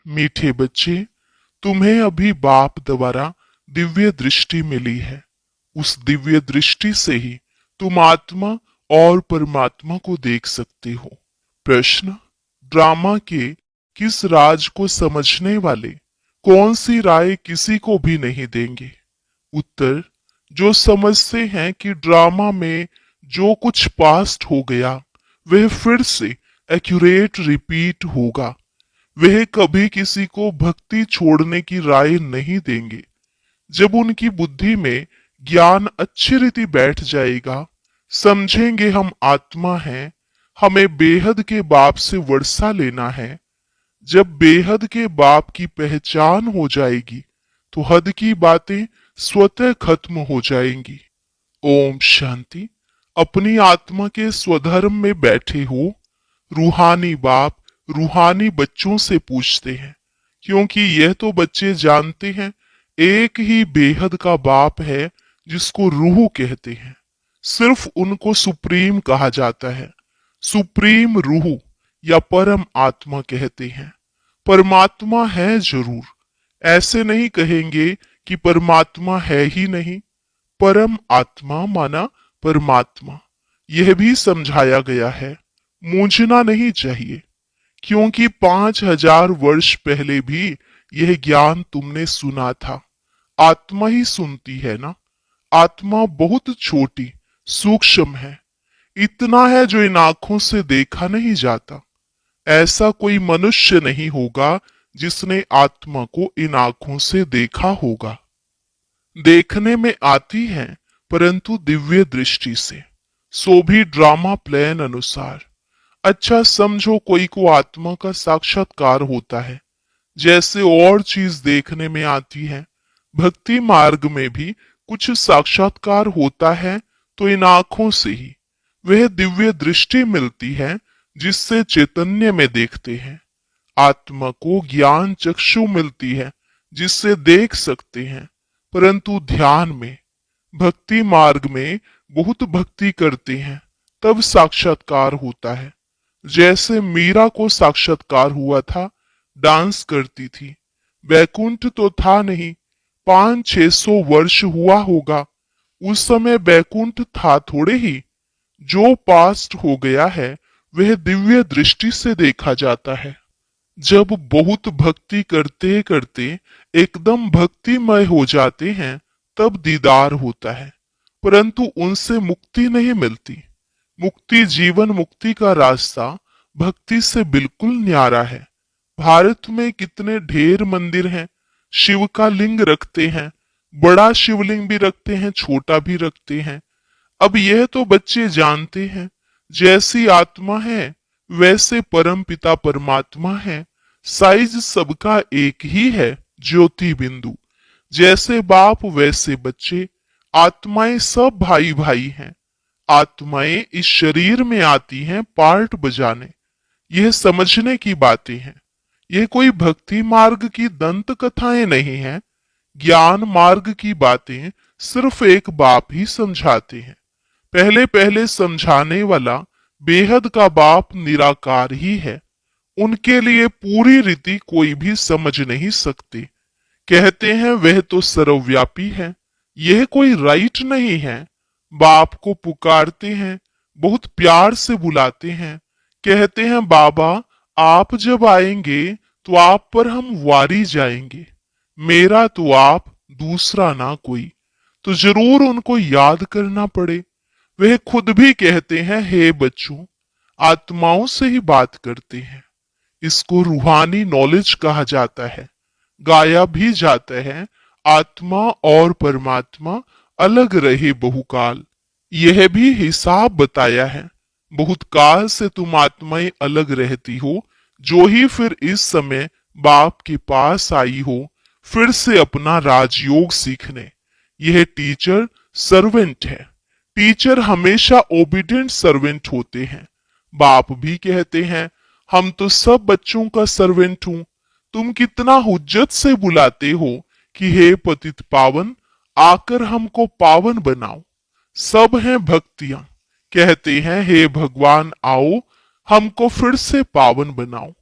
मीठे बच्चे, तुम्हें अभी बाप द्वारा दिव्य दृष्टि मिली है। उस दिव्य दृष्टि से ही तुम आत्मा और परमात्मा को देख सकते हो। प्रश्न, ड्रामा के किस राज को समझने वाले कौन सी राय किसी को भी नहीं देंगे? उत्तर, जो समझते हैं कि ड्रामा में जो कुछ पास्ट हो गया वह फिर से एक्यूरेट रिपीट होगा। वह कभी किसी को भक्ति छोड़ने की राय नहीं देंगे। जब उनकी बुद्धि में ज्ञान अच्छी रीति बैठ जाएगा, समझेंगे हम आत्मा हैं, हमें बेहद के बाप से वर्षा लेना है। जब बेहद के बाप की पहचान हो जाएगी तो हद की बातें स्वतः खत्म हो जाएंगी। ओम शांति। अपनी आत्मा के स्वधर्म में बैठे हो, रूहानी बाप रूहानी बच्चों से पूछते हैं, क्योंकि यह तो बच्चे जानते हैं एक ही बेहद का बाप है जिसको रूह कहते हैं। सिर्फ उनको सुप्रीम कहा जाता है। सुप्रीम रूह या परम आत्मा कहते हैं। परमात्मा है जरूर, ऐसे नहीं कहेंगे कि परमात्मा है ही नहीं। परम आत्मा माना परमात्मा, यह भी समझाया गया है। मूंझना नहीं चाहिए, क्योंकि 5000 वर्ष पहले भी यह ज्ञान तुमने सुना था। आत्मा ही सुनती है ना। आत्मा बहुत छोटी सूक्ष्म है। इतना है जो इन आंखों से देखा नहीं जाता। ऐसा कोई मनुष्य नहीं होगा जिसने आत्मा को इन आंखों से देखा होगा। देखने में आती है परंतु दिव्य दृष्टि से, सो भी ड्रामा प्लान अनुसार। अच्छा समझो, कोई को आत्मा का साक्षात्कार होता है जैसे और चीज देखने में आती है। भक्ति मार्ग में भी कुछ साक्षात्कार होता है तो इन आंखों से ही वह दिव्य दृष्टि मिलती है जिससे चैतन्य में देखते हैं। आत्मा को ज्ञान चक्षु मिलती है जिससे देख सकते हैं, परंतु ध्यान में भक्ति मार्ग में बहुत भक्ति करते हैं तब साक्षात्कार होता है। जैसे मीरा को साक्षात्कार हुआ था, डांस करती थी। बैकुंठ तो था नहीं, 500-600 वर्ष हुआ होगा। उस समय बैकुंठ था थोड़े ही। जो पास्ट हो गया है वह दिव्य दृष्टि से देखा जाता है। जब बहुत भक्ति करते करते एकदम भक्तिमय हो जाते हैं तब दीदार होता है, परंतु उनसे मुक्ति नहीं मिलती। मुक्ति, जीवन मुक्ति का रास्ता भक्ति से बिल्कुल न्यारा है। भारत में कितने ढेर मंदिर हैं। शिव का लिंग रखते हैं, बड़ा शिवलिंग भी रखते हैं, छोटा भी रखते हैं। अब यह तो बच्चे जानते हैं, जैसी आत्मा है वैसे परम पिता परमात्मा है। साइज सबका एक ही है, ज्योति बिंदु। जैसे बाप वैसे बच्चे। आत्माएं सब भाई भाई हैं। आत्माएं इस शरीर में आती हैं पार्ट बजाने। यह समझने की बातें हैं। यह कोई भक्ति मार्ग की दंत कथाएं नहीं हैं। ज्ञान मार्ग की बातें सिर्फ एक बाप ही समझाते हैं। पहले पहले समझाने वाला बेहद का बाप निराकार ही है। उनके लिए पूरी रीति कोई भी समझ नहीं सकते। कहते हैं वह तो सर्वव्यापी है। यह कोई राइट नहीं है। बाप को पुकारते हैं, बहुत प्यार से बुलाते हैं। कहते हैं बाबा आप जब आएंगे तो आप पर हम वारी जाएंगे। मेरा तो आप, दूसरा ना कोई। तो जरूर उनको याद करना पड़े। वह खुद भी कहते हैं हे बच्चों, आत्माओं से ही बात करते हैं। इसको रूहानी नॉलेज कहा जाता है। गाया भी जाता है आत्मा और परमात्मा अलग रहे बहुकाल। यह भी हिसाब बताया है। बहुत काल से तुम आत्माएं अलग रहती हो, जो ही फिर इस समय बाप के पास आई हो फिर से अपना राजयोग सीखने। यह टीचर सर्वेंट है। टीचर हमेशा ओबीडिएंट सर्वेंट होते हैं। बाप भी कहते हैं हम तो सब बच्चों का सर्वेंट हूं। तुम कितना हुज्जत से बुलाते हो कि हे पतित पावन, आकर हमको पावन बनाओ। सब हैं भक्तियां। कहते हैं हे भगवान आओ, हमको फिर से पावन बनाओ।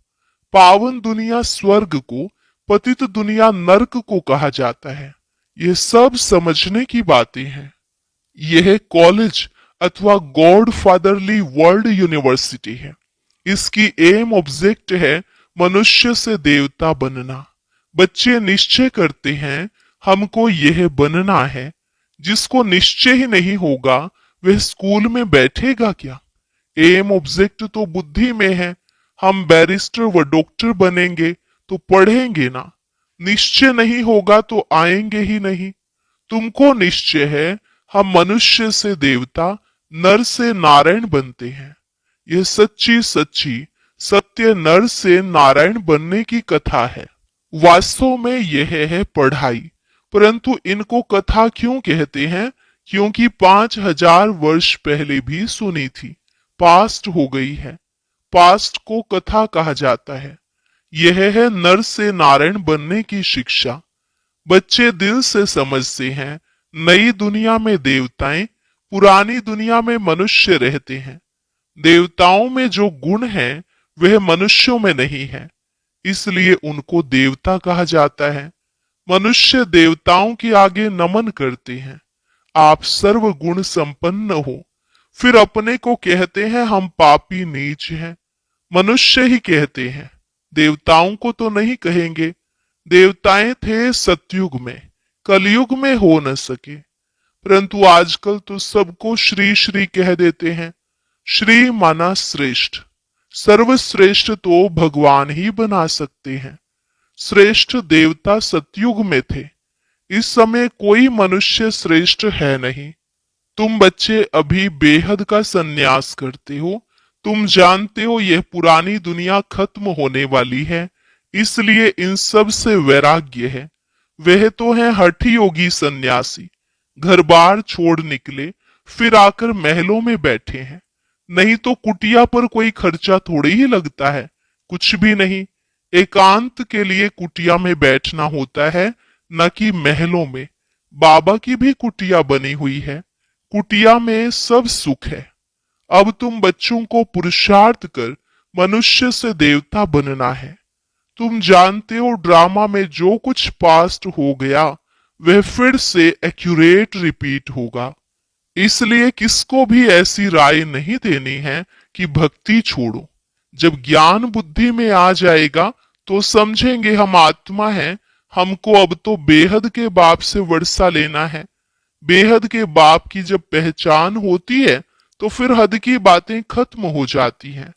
पावन दुनिया स्वर्ग को, पतित दुनिया नर्क को कहा जाता है। ये सब समझने की बातें हैं। यह कॉलेज अथवा गॉड फादरली वर्ल्ड यूनिवर्सिटी है। इसकी एम ऑब्जेक्ट है मनुष्य से देवता बनना। बच्चे निश्चय करते हैं हमको यह बनना है। जिसको निश्चय ही नहीं होगा वह स्कूल में बैठेगा क्या? एम ऑब्जेक्ट तो बुद्धि में है। हम बैरिस्टर व डॉक्टर बनेंगे तो पढ़ेंगे ना। निश्चय नहीं होगा तो आएंगे ही नहीं। तुमको निश्चय है हम मनुष्य से देवता, नर से नारायण बनते हैं। यह सच्ची सच्ची सत्य नर से नारायण बनने की कथा है। वास्तव में यह है पढ़ाई, परंतु इनको कथा क्यों कहते हैं? क्योंकि 5000 वर्ष पहले भी सुनी थी, पास्ट हो गई है। पास्ट को कथा कहा जाता है। यह है नर से नारायण बनने की शिक्षा। बच्चे दिल से समझते हैं नई दुनिया में देवताएं, पुरानी दुनिया में मनुष्य रहते हैं। देवताओं में जो गुण है वह मनुष्यों में नहीं है, इसलिए उनको देवता कहा जाता है। मनुष्य देवताओं के आगे नमन करते हैं। आप सर्व गुण संपन्न हो, फिर अपने को कहते हैं हम पापी नीच हैं। मनुष्य ही कहते हैं, देवताओं को तो नहीं कहेंगे। देवताएं थे सतयुग में, कलयुग में हो न सके। परंतु आजकल तो सबको श्री श्री कह देते हैं। श्री माना श्रेष्ठ। सर्वश्रेष्ठ तो भगवान ही बना सकते हैं। श्रेष्ठ देवता सतयुग में थे। इस समय कोई मनुष्य श्रेष्ठ है नहीं। तुम बच्चे अभी बेहद का संन्यास करते हो। तुम जानते हो यह पुरानी दुनिया खत्म होने वाली है, इसलिए इन सब से वैराग्य है। वह तो है हठी योगी सन्यासी। घर बार छोड़ निकले, फिर आकर महलों में बैठे हैं। नहीं तो कुटिया पर कोई खर्चा थोड़ी ही लगता है, कुछ भी नहीं। एकांत के लिए कुटिया में बैठना होता है, न कि महलों में। बाबा की भी कुटिया बनी हुई है। कुटिया में सब सुख है। अब तुम बच्चों को पुरुषार्थ कर मनुष्य से देवता बनना है। तुम जानते हो ड्रामा में जो कुछ पास्ट हो गया वह फिर से एक्यूरेट रिपीट होगा। इसलिए किसको भी ऐसी राय नहीं देनी है कि भक्ति छोड़ो। जब ज्ञान बुद्धि में आ जाएगा तो समझेंगे हम आत्मा हैं। हमको अब तो बेहद के बाप से वर्षा लेना है। बेहद के बाप की जब पहचान होती है तो फिर हद की बातें खत्म हो जाती हैं।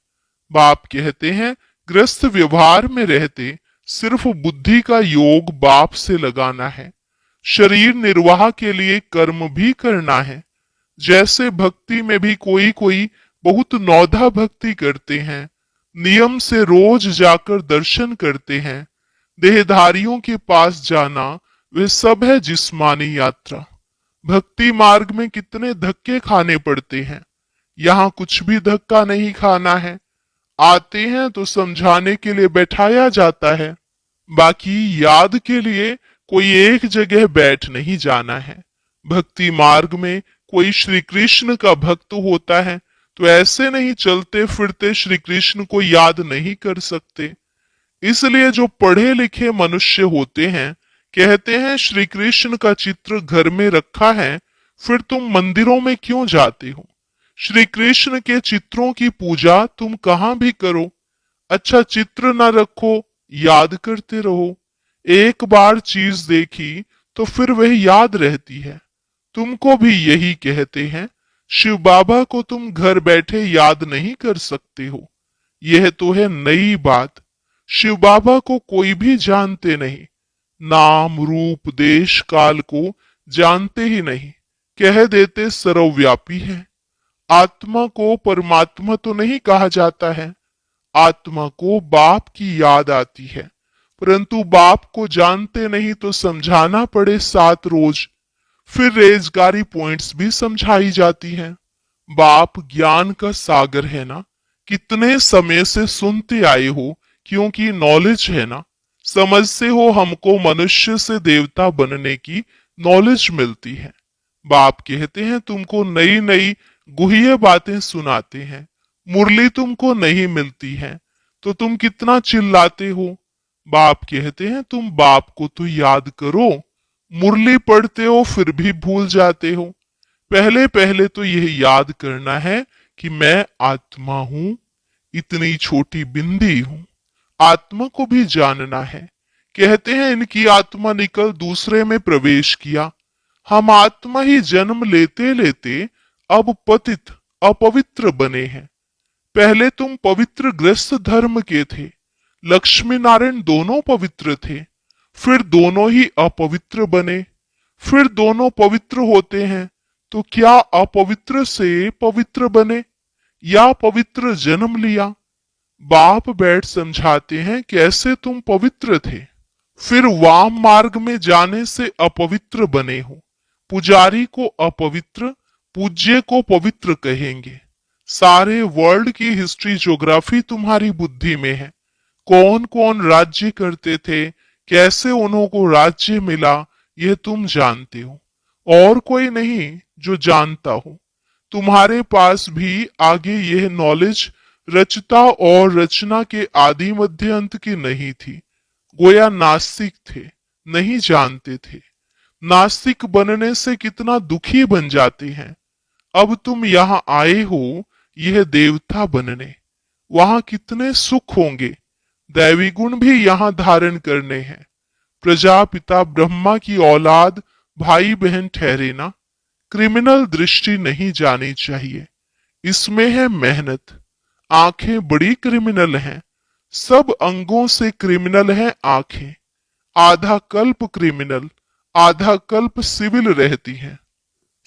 बाप कहते हैं ग्रस्त व्यवहार में रहते सिर्फ बुद्धि का योग बाप से लगाना है। शरीर निर्वाह के लिए कर्म भी करना है। जैसे भक्ति में भी कोई कोई बहुत नौधा भक्ति करते हैं, नियम से रोज जाकर दर्शन करते हैं। देहधारियों के पास जाना वे सब है जिस्मानी यात्रा। भक्ति मार्ग में कितने धक्के खाने पड़ते हैं। यहाँ कुछ भी धक्का नहीं खाना है। आते हैं तो समझाने के लिए बैठाया जाता है, बाकी याद के लिए कोई एक जगह बैठ नहीं जाना है। भक्ति मार्ग में कोई श्री कृष्ण का भक्त होता है तो ऐसे नहीं चलते फिरते श्री कृष्ण को याद नहीं कर सकते। इसलिए जो पढ़े लिखे मनुष्य होते हैं कहते हैं श्री कृष्ण का चित्र घर में रखा है, फिर तुम मंदिरों में क्यों जाते हो? श्री कृष्ण के चित्रों की पूजा तुम कहां भी करो। अच्छा चित्र न रखो, याद करते रहो। एक बार चीज देखी तो फिर वह याद रहती है। तुमको भी यही कहते हैं। शिव बाबा को तुम घर बैठे याद नहीं कर सकते हो। यह तो है नई बात। शिव बाबा को कोई भी जानते नहीं। नाम रूप देश काल को जानते ही नहीं। कह देते सर्वव्यापी है। आत्मा को परमात्मा तो नहीं कहा जाता है। आत्मा को बाप की याद आती है, परंतु बाप को जानते नहीं तो समझाना पड़े 7 रोज। फिर रेजगारी पॉइंट्स भी समझाई जाती हैं। बाप ज्ञान का सागर है ना। कितने समय से सुनते आए हो, क्योंकि नॉलेज है ना। समझते हो हमको मनुष्य से देवता बनने की नॉलेज मिलती है। बाप कहते हैं तुमको नई नई गुह्य बातें सुनाते हैं। मुरली तुमको नहीं मिलती है। तो तुम कितना चिल्लाते हो। बाप कहते हैं तुम बाप को तो याद करो। मुरली पढ़ते हो फिर भी भूल जाते हो। पहले पहले तो यह याद करना है कि मैं आत्मा हूं, इतनी छोटी बिंदी हूं। आत्मा को भी जानना है। कहते हैं इनकी आत्मा निकल दूसरे में प्रवेश किया। हम आत्मा ही जन्म लेते लेते अब पतित अपवित्र बने हैं। पहले तुम पवित्र ग्रस्त धर्म के थे। लक्ष्मी नारायण दोनों पवित्र थे, फिर दोनों ही अपवित्र बने। फिर दोनों पवित्र होते हैं तो क्या अपवित्र से पवित्र बने या पवित्र जन्म लिया। बाप बैठ समझाते हैं कैसे तुम पवित्र थे, फिर वाम मार्ग में जाने से अपवित्र बने हो। पुजारी को अपवित्र, पूज्य को पवित्र कहेंगे। सारे वर्ल्ड की हिस्ट्री ज्योग्राफी तुम्हारी बुद्धि में है। कौन कौन राज्य करते थे, कैसे उन्हों को राज्य मिला, यह तुम जानते हो। और कोई नहीं जो जानता हो। तुम्हारे पास भी आगे यह नॉलेज रचता और रचना के आदि मध्य अंत की नहीं थी। गोया नास्तिक थे, नहीं जानते थे। नास्तिक बनने से कितना दुखी बन जाते हैं। अब तुम यहाँ आए हो यह देवता बनने, वहां कितने सुख होंगे। दैवी गुण भी यहाँ धारण करने हैं। प्रजापिता ब्रह्मा की औलाद भाई बहन ठहरे ना। क्रिमिनल दृष्टि नहीं जानी चाहिए, इसमें है मेहनत। आंखें बड़ी क्रिमिनल हैं, सब अंगों से क्रिमिनल हैं आंखें। आधा कल्प क्रिमिनल, आधा कल्प सिविल रहती हैं।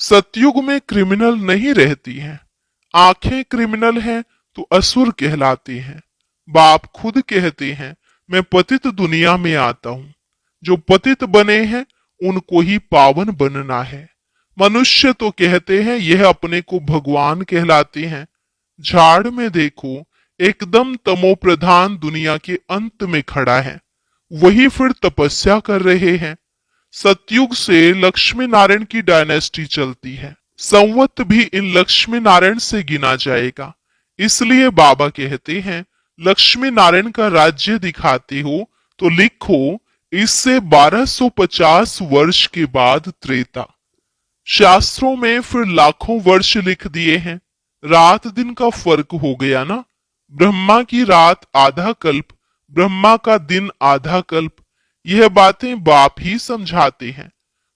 सतयुग में क्रिमिनल नहीं रहती हैं। आंखें क्रिमिनल हैं तो असुर कहलाते हैं। बाप खुद कहते हैं मैं पतित दुनिया में आता हूं। जो पतित बने हैं उनको ही पावन बनना है। मनुष्य तो कहते हैं यह अपने को भगवान कहलाते हैं। झाड़ में देखो, एकदम तमोप्रधान दुनिया के अंत में खड़ा है, वही फिर तपस्या कर रहे हैं। सतयुग से लक्ष्मी नारायण की डायनेस्टी चलती है। संवत भी इन लक्ष्मी नारायण से गिना जाएगा। इसलिए बाबा कहते हैं लक्ष्मी नारायण का राज्य दिखाते हो तो लिखो इससे 1250 वर्ष के बाद त्रेता। शास्त्रों में फिर लाखों वर्ष लिख दिए हैं। रात दिन का फर्क हो गया ना। ब्रह्मा की रात आधा कल्प, ब्रह्मा का दिन आधा कल्प। यह बातें बाप ही समझाते हैं।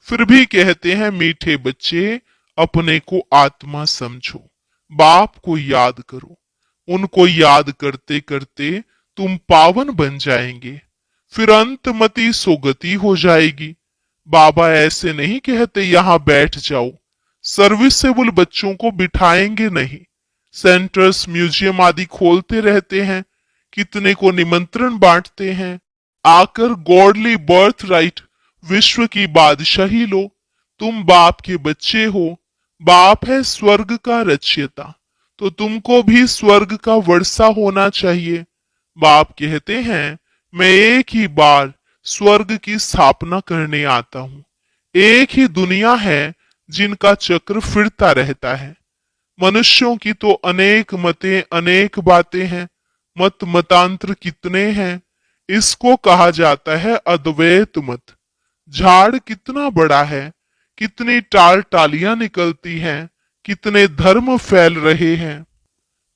फिर भी कहते हैं मीठे बच्चे अपने को आत्मा समझो, बाप को याद करो। उनको याद करते करते तुम पावन बन जाएंगे, फिर अंतमति सोगति हो जाएगी। बाबा ऐसे नहीं कहते यहां बैठ जाओ। सर्विसेबल बच्चों को बिठाएंगे नहीं। सेंटर्स म्यूजियम आदि खोलते रहते हैं, कितने को निमंत्रण बांटते हैं। आकर गॉडली बर्थ राइट, विश्व की बादशाही लो। तुम बाप के बच्चे हो। बाप है स्वर्ग का रचयिता, तो तुमको भी स्वर्ग का वर्षा होना चाहिए। बाप कहते हैं मैं एक ही बार स्वर्ग की स्थापना करने आता हूं। एक ही दुनिया है जिनका चक्र फिरता रहता है। मनुष्यों की तो अनेक मतें, अनेक बातें हैं। मत मतांतर कितने हैं। इसको कहा जाता है अद्वैत मत। झाड़ कितना बड़ा है, कितनी टाल टालियां निकलती हैं, कितने धर्म फैल रहे हैं।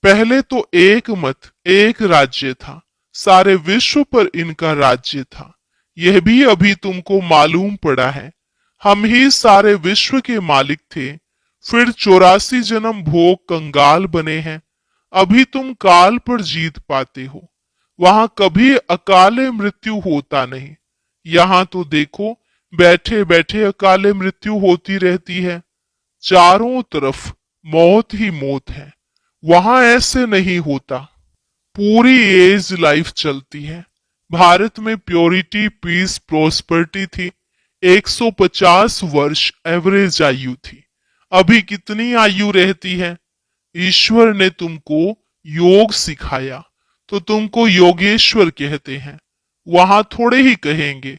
पहले तो एक मत, एक राज्य था, सारे विश्व पर इनका राज्य था। यह भी अभी तुमको मालूम पड़ा है। हम ही सारे विश्व के मालिक थे, फिर 84 जन्म भोग कंगाल बने हैं। अभी तुम काल पर जीत पाते हो। वहां कभी अकाले मृत्यु होता नहीं। यहाँ तो देखो बैठे बैठे अकाले मृत्यु होती रहती है। चारों तरफ मौत ही मौत है। वहां ऐसे नहीं होता। पूरी एज लाइफ चलती है। भारत में प्योरिटी, पीस, प्रोस्पेरिटी थी। 150 वर्ष एवरेज आयु थी। अभी कितनी आयु रहती है। ईश्वर ने तुमको योग सिखाया तो तुमको योगेश्वर कहते हैं। वहां थोड़े ही कहेंगे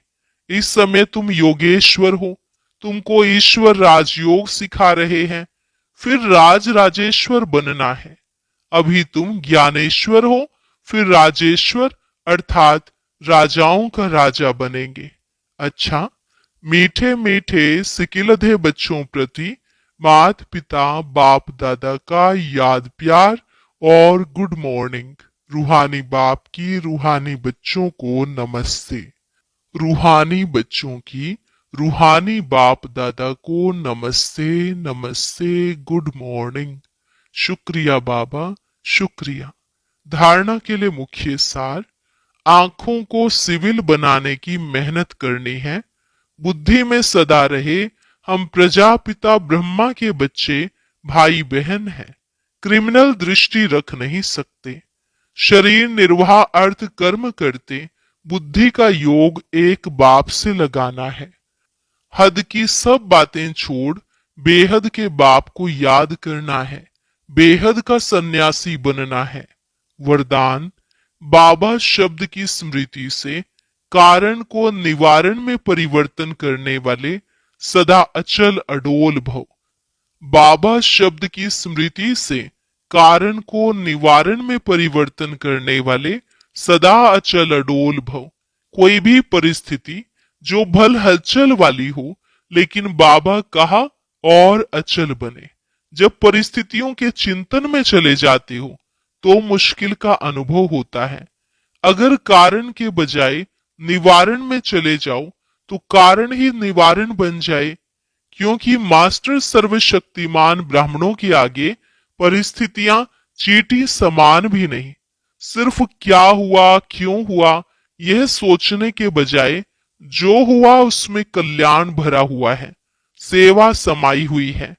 इस समय तुम योगेश्वर हो। तुमको ईश्वर राजयोग सिखा रहे हैं, फिर राज राजेश्वर बनना है। अभी तुम ज्ञानेश्वर हो, फिर राजेश्वर अर्थात राजाओं का राजा बनेंगे। अच्छा, मीठे मीठे सिकिलधे बच्चों प्रति मात पिता बाप दादा का याद प्यार और गुड मॉर्निंग। रूहानी बाप की रूहानी बच्चों को नमस्ते। रूहानी बच्चों की रूहानी बाप दादा को नमस्ते नमस्ते, गुड मॉर्निंग। शुक्रिया बाबा, शुक्रिया। धारणा के लिए मुख्य सार: आंखों को सिविल बनाने की मेहनत करनी है। बुद्धि में सदा रहे हम प्रजापिता ब्रह्मा के बच्चे भाई बहन हैं। क्रिमिनल दृष्टि रख नहीं सकते। शरीर निर्वाह अर्थ कर्म करते। बुद्धि का योग एक बाप से लगाना है। हद की सब बातें छोड़ बेहद के बाप को याद करना है। बेहद का सन्यासी बनना है। वरदान: बाबा शब्द की स्मृति से कारण को निवारण में परिवर्तन करने वाले सदा अचल अडोल भव। बाबा शब्द की स्मृति से कारण को निवारण में परिवर्तन करने वाले सदा अचल अडोल भव। कोई भी परिस्थिति जो भल हलचल वाली हो, लेकिन बाबा कहा और अचल बने। जब परिस्थितियों के चिंतन में चले जाते हो तो मुश्किल का अनुभव होता है। अगर कारण के बजाय निवारण में चले जाओ तो कारण ही निवारण बन जाए, क्योंकि मास्टर सर्वशक्तिमान ब्राह्मणों के आगे परिस्थितियां चींटी समान भी नहीं। सिर्फ क्या हुआ क्यों हुआ यह सोचने के बजाय जो हुआ उसमें कल्याण भरा हुआ है, सेवा समाई हुई है।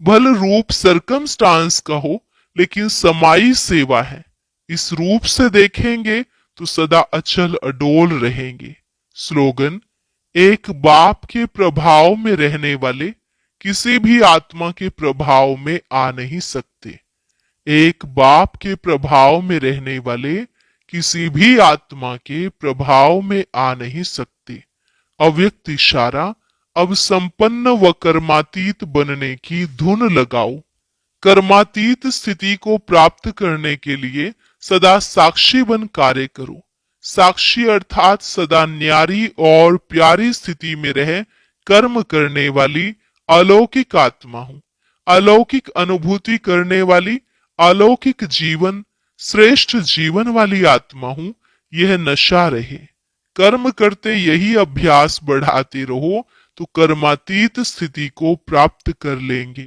भल रूप सरकमस्टांस का हो, लेकिन समाई सेवा है। इस रूप से देखेंगे तो सदा अचल अडोल रहेंगे। स्लोगन: एक बाप के प्रभाव में रहने वाले किसी भी आत्मा के प्रभाव में आ नहीं सकते। एक बाप के प्रभाव में रहने वाले किसी भी आत्मा के प्रभाव में आ नहीं सकते। अव्यक्त इशारा: अब संपन्न व कर्मातीत बनने की धुन लगाओ। कर्मातीत स्थिति को प्राप्त करने के लिए सदा साक्षी बन कार्य करो। साक्षी अर्थात सदा न्यारी और प्यारी स्थिति में रह कर्म करने वाली अलौकिक आत्मा हूं। अलौकिक अनुभूति करने वाली, अलौकिक जीवन, श्रेष्ठ जीवन वाली आत्मा हूं। यह नशा रहे। कर्म करते यही अभ्यास बढ़ाते रहो तो कर्मातीत स्थिति को प्राप्त कर लेंगे।